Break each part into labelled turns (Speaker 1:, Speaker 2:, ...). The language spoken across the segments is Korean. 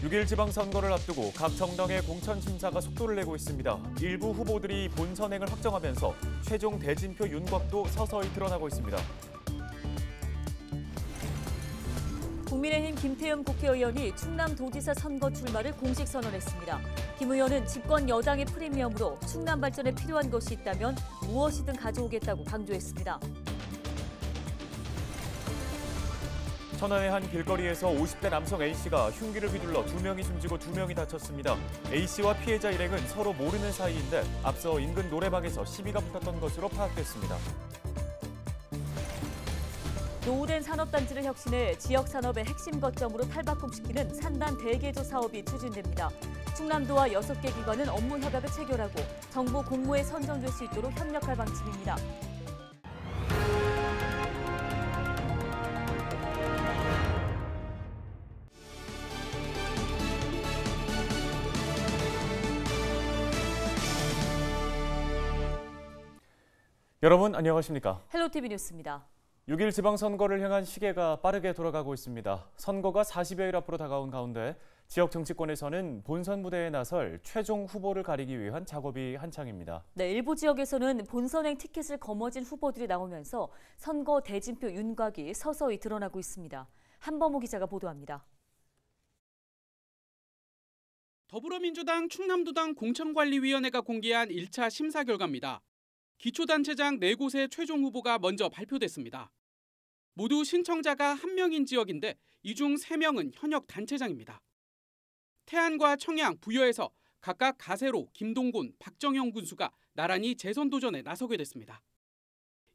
Speaker 1: 6일 지방선거를 앞두고 각 정당의 공천 심사가 속도를 내고 있습니다. 일부 후보들이 본선행을 확정하면서 최종 대진표 윤곽도 서서히 드러나고 있습니다.
Speaker 2: 국민의힘 김태흠 국회의원이 충남도지사 선거 출마를 공식 선언했습니다. 김 의원은 집권 여당의 프리미엄으로 충남 발전에 필요한 것이 있다면 무엇이든 가져오겠다고 강조했습니다.
Speaker 1: 천안의 한 길거리에서 50대 남성 A씨가 흉기를 휘둘러 2명이 숨지고 2명이 다쳤습니다. A씨와 피해자 일행은 서로 모르는 사이인데 앞서 인근 노래방에서 시비가 붙었던 것으로 파악됐습니다.
Speaker 2: 노후된 산업단지를 혁신해 지역산업의 핵심 거점으로 탈바꿈시키는 산단 대개조 사업이 추진됩니다. 충남도와 6개 기관은 업무 협약을 체결하고 정부 공모에 선정될 수 있도록 협력할 방침입니다.
Speaker 1: 여러분 안녕하십니까?
Speaker 2: 헬로티비 뉴스입니다.
Speaker 1: 6일 지방선거를 향한 시계가 빠르게 돌아가고 있습니다. 선거가 40여일 앞으로 다가온 가운데 지역 정치권에서는 본선 무대에 나설 최종 후보를 가리기 위한 작업이 한창입니다.
Speaker 2: 네, 일부 지역에서는 본선행 티켓을 거머쥔 후보들이 나오면서 선거 대진표 윤곽이 서서히 드러나고 있습니다. 한범호 기자가 보도합니다.
Speaker 3: 더불어민주당 충남도당 공천관리위원회가 공개한 1차 심사 결과입니다. 기초단체장 4곳의 최종 후보가 먼저 발표됐습니다. 모두 신청자가 1명인 지역인데 이 중 3명은 현역 단체장입니다. 태안과 청양, 부여에서 각각 가세로 김동곤, 박정형 군수가 나란히 재선 도전에 나서게 됐습니다.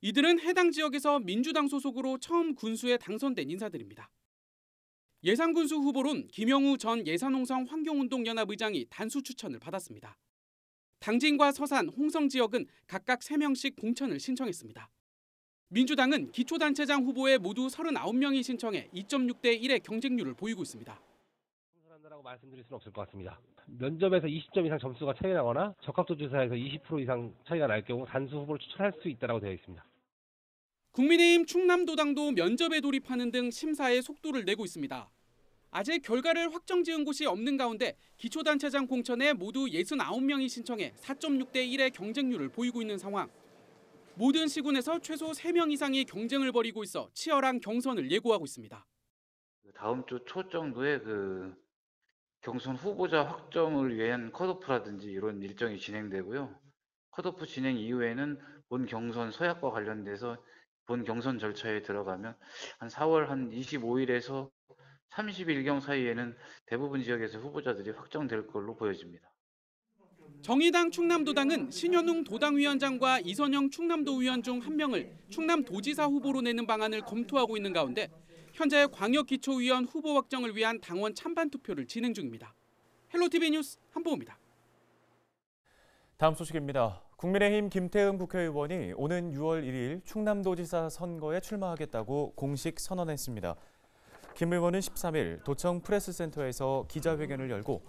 Speaker 3: 이들은 해당 지역에서 민주당 소속으로 처음 군수에 당선된 인사들입니다. 예산군수 후보론 김영우 전 예산홍성 환경운동연합 의장이 단수 추천을 받았습니다. 당진과 서산, 홍성 지역은 각각 3명씩 공천을 신청했습니다. 민주당은 기초단체장 후보에 모두 39명이 신청해 2.6대 1의 경쟁률을 보이고 있습니다.
Speaker 4: 한다라고 말씀드릴 수는 없을 것 같습니다. 면접에서 20점 이상 점수가 차이 나거나 적합도 조사에서 20% 이상 차이가 날 경우 단수 후보를 추천할 수 있다고 되어 있습니다.
Speaker 3: 국민의힘 충남도당도 면접에 돌입하는 등 심사에 속도를 내고 있습니다. 아직 결과를 확정지은 곳이 없는 가운데 기초단체장 공천에 모두 69명이 신청해 4.6대 1의 경쟁률을 보이고 있는 상황. 모든 시군에서 최소 3명 이상이 경쟁을 벌이고 있어 치열한 경선을 예고하고 있습니다.
Speaker 5: 다음 주 초 정도에 경선 후보자 확정을 위한 컷오프라든지 이런 일정이 진행되고요. 컷오프 진행 이후에는 본 경선 서약과 관련돼서 본 경선 절차에 들어가면 한 4월 한 25일에서 30일경 사이에는 대부분 지역에서 후보자들이 확정될 걸로 보여집니다.
Speaker 3: 정의당 충남도당은 신현웅 도당위원장과 이선영 충남도의원 중 1명을 충남도지사 후보로 내는 방안을 검토하고 있는 가운데 현재 광역기초위원 후보 확정을 위한 당원 찬반 투표를 진행 중입니다. 헬로티비 뉴스 한보호입니다.
Speaker 1: 다음 소식입니다. 국민의힘 김태흠 국회의원이 오는 6월 1일 충남도지사 선거에 출마하겠다고 공식 선언했습니다. 김 의원은 13일 도청 프레스센터에서 기자회견을 열고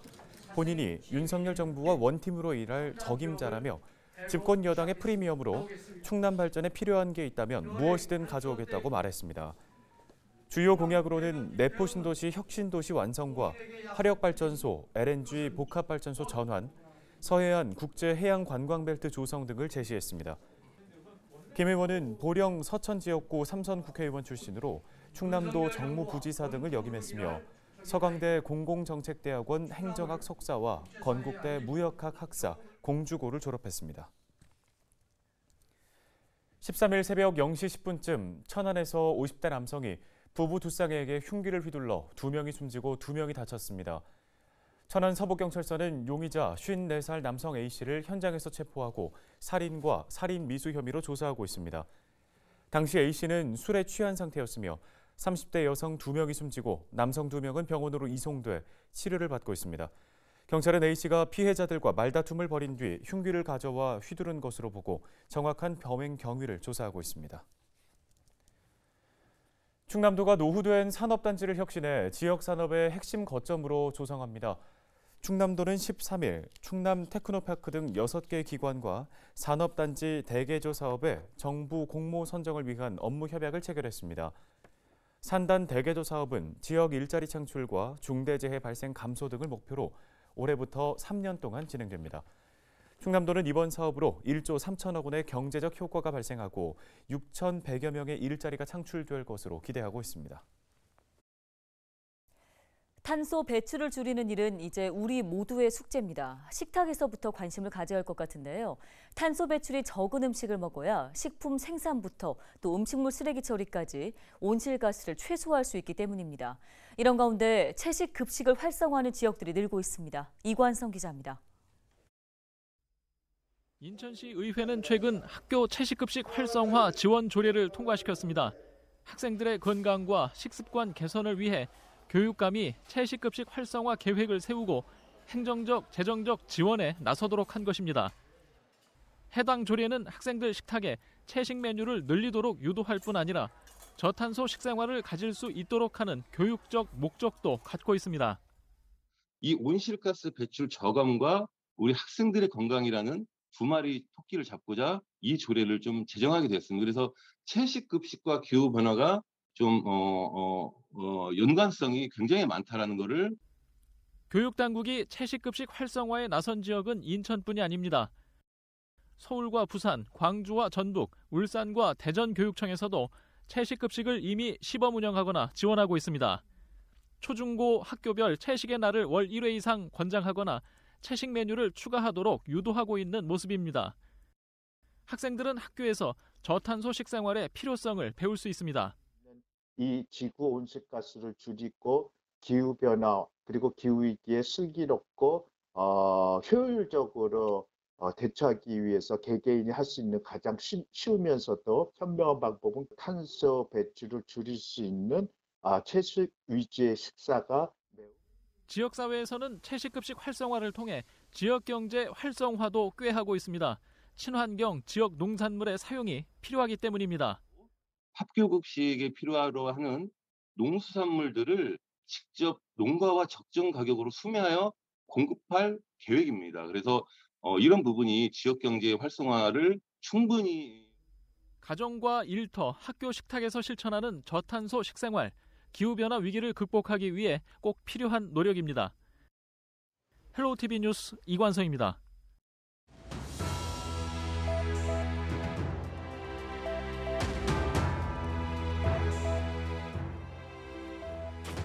Speaker 1: 본인이 윤석열 정부와 원팀으로 일할 적임자라며 집권 여당의 프리미엄으로 충남 발전에 필요한 게 있다면 무엇이든 가져오겠다고 말했습니다. 주요 공약으로는 내포 신도시 혁신도시 완성과 화력발전소, LNG 복합발전소 전환, 서해안 국제해양관광벨트 조성 등을 제시했습니다. 김 의원은 보령 서천 지역구 3선 국회의원 출신으로 충남도 정무부지사 등을 역임했으며 서강대 공공정책대학원 행정학 석사와 건국대 무역학 학사, 공주고를 졸업했습니다. 13일 새벽 0시 10분쯤 천안에서 50대 남성이 부부 두 쌍에게 흉기를 휘둘러 2명이 숨지고 2명이 다쳤습니다. 천안 서부경찰서는 용의자 54살 남성 A씨를 현장에서 체포하고 살인과 살인 미수 혐의로 조사하고 있습니다. 당시 A씨는 술에 취한 상태였으며 30대 여성 2명이 숨지고 남성 2명은 병원으로 이송돼 치료를 받고 있습니다. 경찰은 A씨가 피해자들과 말다툼을 벌인 뒤 흉기를 가져와 휘두른 것으로 보고 정확한 범행 경위를 조사하고 있습니다. 충남도가 노후된 산업단지를 혁신해 지역산업의 핵심 거점으로 조성합니다. 충남도는 13일 충남 테크노파크 등 6개 기관과 산업단지 대개조 사업에 정부 공모 선정을 위한 업무 협약을 체결했습니다. 산단 대개조 사업은 지역 일자리 창출과 중대재해 발생 감소 등을 목표로 올해부터 3년 동안 진행됩니다. 충남도는 이번 사업으로 1조 3천억 원의 경제적 효과가 발생하고 6,100여 명의 일자리가 창출될 것으로 기대하고 있습니다.
Speaker 2: 탄소 배출을 줄이는 일은 이제 우리 모두의 숙제입니다. 식탁에서부터 관심을 가져야 할 것 같은데요. 탄소 배출이 적은 음식을 먹어야 식품 생산부터 또 음식물 쓰레기 처리까지 온실가스를 최소화할 수 있기 때문입니다. 이런 가운데 채식 급식을 활성화하는 지역들이 늘고 있습니다. 이관성 기자입니다.
Speaker 6: 인천시 의회는 최근 학교 채식급식 활성화 지원 조례를 통과시켰습니다. 학생들의 건강과 식습관 개선을 위해 교육감이 채식급식 활성화 계획을 세우고 행정적, 재정적 지원에 나서도록 한 것입니다. 해당 조례는 학생들 식탁에 채식 메뉴를 늘리도록 유도할 뿐 아니라 저탄소 식생활을 가질 수 있도록 하는 교육적 목적도 갖고 있습니다.
Speaker 7: 이 온실가스 배출 저감과 우리 학생들의 건강이라는 두 마리 토끼를 잡고자 이 조례를 좀 제정하게 됐습니다. 그래서 채식급식과 기후변화가 좀 연관성이 굉장히 많다라는 것을.
Speaker 6: 교육당국이 채식급식 활성화에 나선 지역은 인천뿐이 아닙니다. 서울과 부산, 광주와 전북, 울산과 대전교육청에서도 채식급식을 이미 시범 운영하거나 지원하고 있습니다. 초중고 학교별 채식의 날을 월 1회 이상 권장하거나 채식 메뉴를 추가하도록 유도하고 있는 모습입니다. 학생들은 학교에서 저탄소 식생활의 필요성을 배울 수 있습니다.
Speaker 8: 이 지구 온실가스를 줄이고 기후변화 그리고 기후위기에 슬기롭고 효율적으로 대처하기 위해서 개개인이 할 수 있는 가장 쉬우면서도 현명한 방법은 탄소 배출을 줄일 수 있는 채식 위주의 식사가
Speaker 6: 지역사회에서는 채식급식 활성화를 통해 지역경제 활성화도 꾀하고 있습니다. 친환경 지역 농산물의 사용이 필요하기 때문입니다.
Speaker 7: 학교급식에 필요하러 하는 농수산물들을 직접 농가와 적정 가격으로 수매하여 공급할 계획입니다. 그래서 이런 부분이 지역경제 활성화를 충분히.
Speaker 6: 가정과 일터, 학교 식탁에서 실천하는 저탄소 식생활, 기후변화 위기를 극복하기 위해 꼭 필요한 노력입니다. 헬로우TV 뉴스 이관성입니다.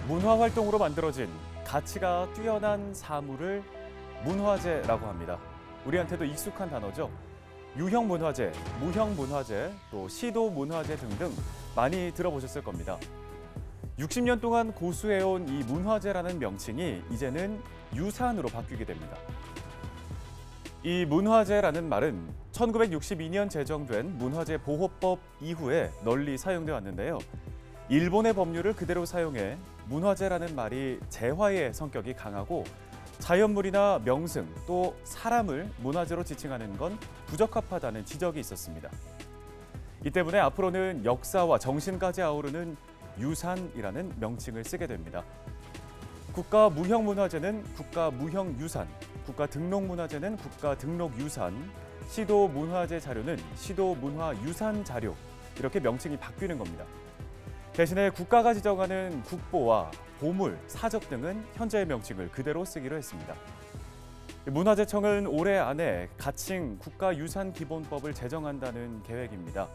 Speaker 1: 문화활동으로 만들어진 가치가 뛰어난 사물을 문화재라고 합니다. 우리한테도 익숙한 단어죠. 유형문화재, 무형문화재, 또 시도문화재 등등 많이 들어보셨을 겁니다. 60년 동안 고수해온 이 문화재라는 명칭이 이제는 유산으로 바뀌게 됩니다. 이 문화재라는 말은 1962년 제정된 문화재보호법 이후에 널리 사용돼 왔는데요. 일본의 법률을 그대로 사용해 문화재라는 말이 재화의 성격이 강하고 자연물이나 명승 또 사람을 문화재로 지칭하는 건 부적합하다는 지적이 있었습니다. 이 때문에 앞으로는 역사와 정신까지 아우르는 유산이라는 명칭을 쓰게 됩니다. 국가무형문화재는 국가무형유산, 국가등록문화재는 국가등록유산, 시도문화재 자료는 시도문화유산 자료 이렇게 명칭이 바뀌는 겁니다. 대신에 국가가 지정하는 국보와 보물, 사적 등은 현재의 명칭을 그대로 쓰기로 했습니다. 문화재청은 올해 안에 가칭 국가유산기본법을 제정한다는 계획입니다.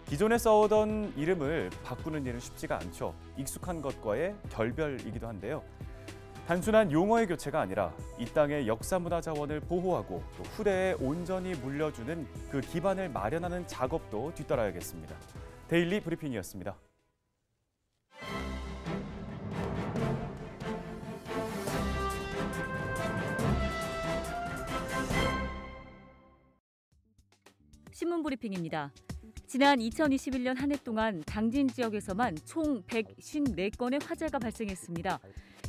Speaker 1: 기존에 써오던 이름을 바꾸는 일은 쉽지가 않죠. 익숙한 것과의 결별이기도 한데요. 단순한 용어의 교체가 아니라 이 땅의 역사문화 자원을 보호하고 또 후대에 온전히 물려주는 그 기반을 마련하는 작업도 뒤따라야겠습니다. 데일리 브리핑이었습니다.
Speaker 2: 신문 브리핑입니다. 지난 2021년 한 해 동안 당진 지역에서만 총 154건의 화재가 발생했습니다.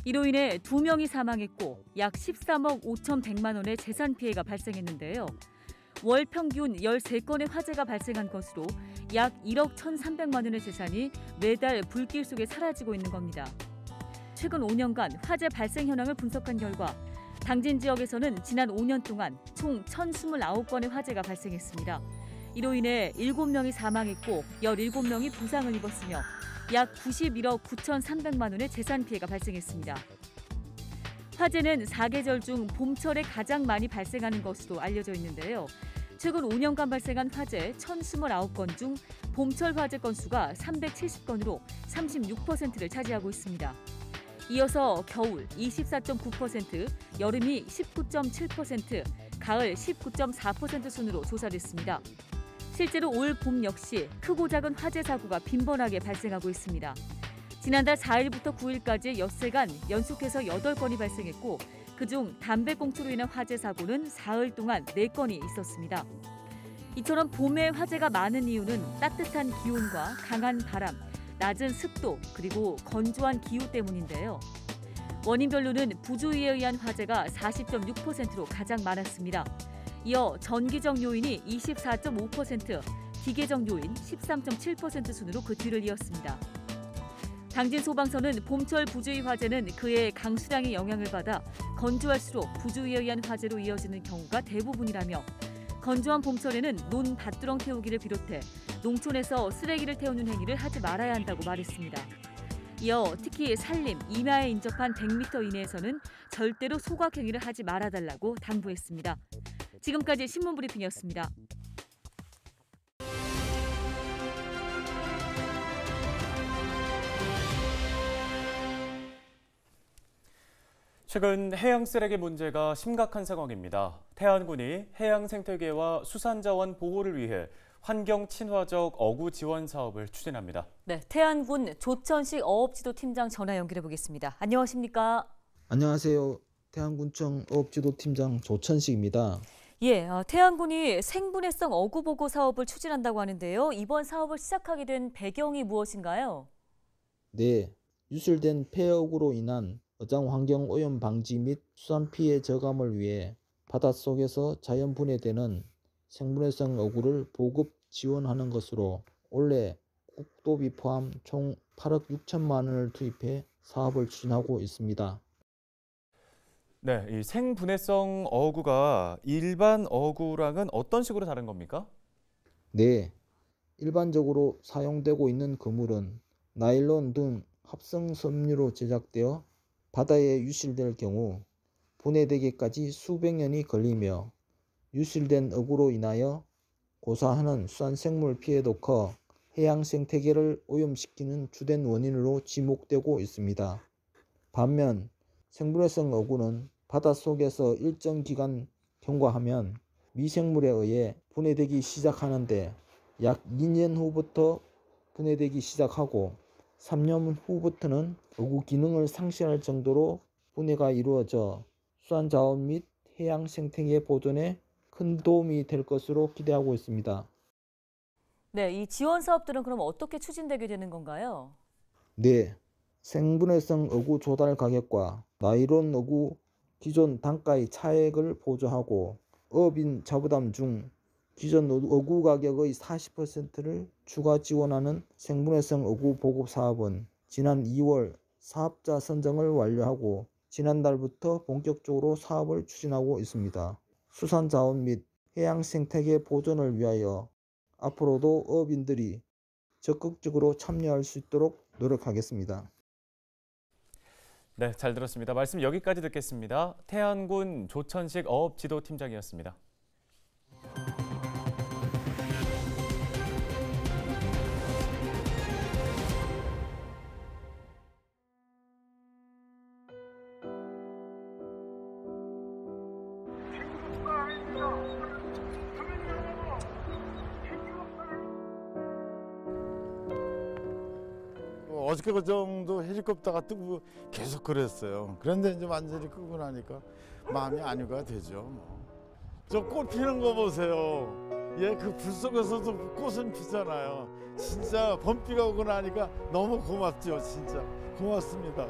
Speaker 2: 이로 인해 2명이 사망했고 약 13억 5,100만 원의 재산 피해가 발생했는데요. 월 평균 13건의 화재가 발생한 것으로 약 1억 1,300만 원의 재산이 매달 불길 속에 사라지고 있는 겁니다. 최근 5년간 화재 발생 현황을 분석한 결과 당진 지역에서는 지난 5년 동안 총 1,029건의 화재가 발생했습니다. 이로 인해 7명이 사망했고 17명이 부상을 입었으며 약 91억 9,300만 원의 재산 피해가 발생했습니다. 화재는 사계절 중 봄철에 가장 많이 발생하는 것으로 알려져 있는데요. 최근 5년간 발생한 화재 1,029건 중 봄철 화재 건수가 370건으로 36%를 차지하고 있습니다. 이어서 겨울 24.9%, 여름이 19.7%, 가을 19.4% 순으로 조사됐습니다. 실제로 올 봄 역시 크고 작은 화재 사고가 빈번하게 발생하고 있습니다. 지난달 4일부터 9일까지 엿새간 연속해서 8건이 발생했고 그중 담배꽁초로 인한 화재 사고는 사흘 동안 4건이 있었습니다. 이처럼 봄에 화재가 많은 이유는 따뜻한 기온과 강한 바람, 낮은 습도, 그리고 건조한 기후 때문인데요. 원인별로는 부주의에 의한 화재가 40.6%로 가장 많았습니다. 이어 전기적 요인이 24.5%, 기계적 요인 13.7% 순으로 그 뒤를 이었습니다. 당진소방서는 봄철 부주의 화재는 그의 강수량의 영향을 받아 건조할수록 부주의에 의한 화재로 이어지는 경우가 대부분이라며 건조한 봄철에는 논 밭두렁 태우기를 비롯해 농촌에서 쓰레기를 태우는 행위를 하지 말아야 한다고 말했습니다. 이어 특히 산림, 임야에 인접한 100m 이내에서는 절대로 소각 행위를 하지 말아달라고 당부했습니다. 지금까지 신문브리핑이었습니다.
Speaker 1: 최근 해양 쓰레기 문제가 심각한 상황입니다. 태안군이 해양 생태계와 수산자원 보호를 위해 환경 친화적 어구 지원 사업을 추진합니다.
Speaker 2: 네, 태안군 조천식 어업지도팀장 전화 연결해 보겠습니다. 안녕하십니까?
Speaker 9: 안녕하세요. 태안군청 어업지도팀장 조천식입니다.
Speaker 2: 예, 태안군이 생분해성 어구 보고 사업을 추진한다고 하는데요. 이번 사업을 시작하게 된 배경이 무엇인가요?
Speaker 9: 네, 유출된 폐어구로 인한 어장 환경 오염 방지 및 수산 피해 저감을 위해 바닷속에서 자연 분해되는 생분해성 어구를 보급 지원하는 것으로 올해 국도비 포함 총 8억 6천만 원을 투입해 사업을 추진하고 있습니다.
Speaker 1: 네, 이 생분해성 어구가 일반 어구랑은 어떤 식으로 다른 겁니까?
Speaker 9: 네, 일반적으로 사용되고 있는 그물은 나일론 등 합성 섬유로 제작되어 바다에 유실될 경우 분해되기까지 수백 년이 걸리며 유실된 어구로 인하여 고사하는 수산생물 피해도 커 해양 생태계를 오염시키는 주된 원인으로 지목되고 있습니다. 반면 생분해성 어구는 바닷속에서 일정 기간 경과하면 미생물에 의해 분해되기 시작하는데 약 2년 후부터 분해되기 시작하고 3년 후부터는 어구 기능을 상실할 정도로 분해가 이루어져 수산자원 및 해양 생태계 보존에 큰 도움이 될 것으로 기대하고 있습니다.
Speaker 2: 네, 이 지원 사업들은 그럼 어떻게 추진되게 되는 건가요?
Speaker 9: 네, 생분해성 어구 조달 가격과 나일론 어구 기존 단가의 차액을 보조하고 어업인 자부담 중 기존 어구 가격의 40%를 추가 지원하는 생분해성 어구 보급 사업은 지난 2월 사업자 선정을 완료하고 지난달부터 본격적으로 사업을 추진하고 있습니다. 수산자원 및 해양 생태계 보존을 위하여 앞으로도 어업인들이 적극적으로 참여할 수 있도록 노력하겠습니다.
Speaker 1: 네, 잘 들었습니다. 말씀 여기까지 듣겠습니다. 태안군 조천식 어업지도팀장이었습니다.
Speaker 10: 어저께 그 정도 헬리콥터가 뜨고 계속 그랬어요. 그런데 이제 완전히 끄고 나니까 마음이 안위가 되죠. 저 꽃 피는 거 보세요. 예, 그 불 속에서도 꽃은 피잖아요. 진짜 봄비가 오고 나니까 너무 고맙죠. 진짜 고맙습니다.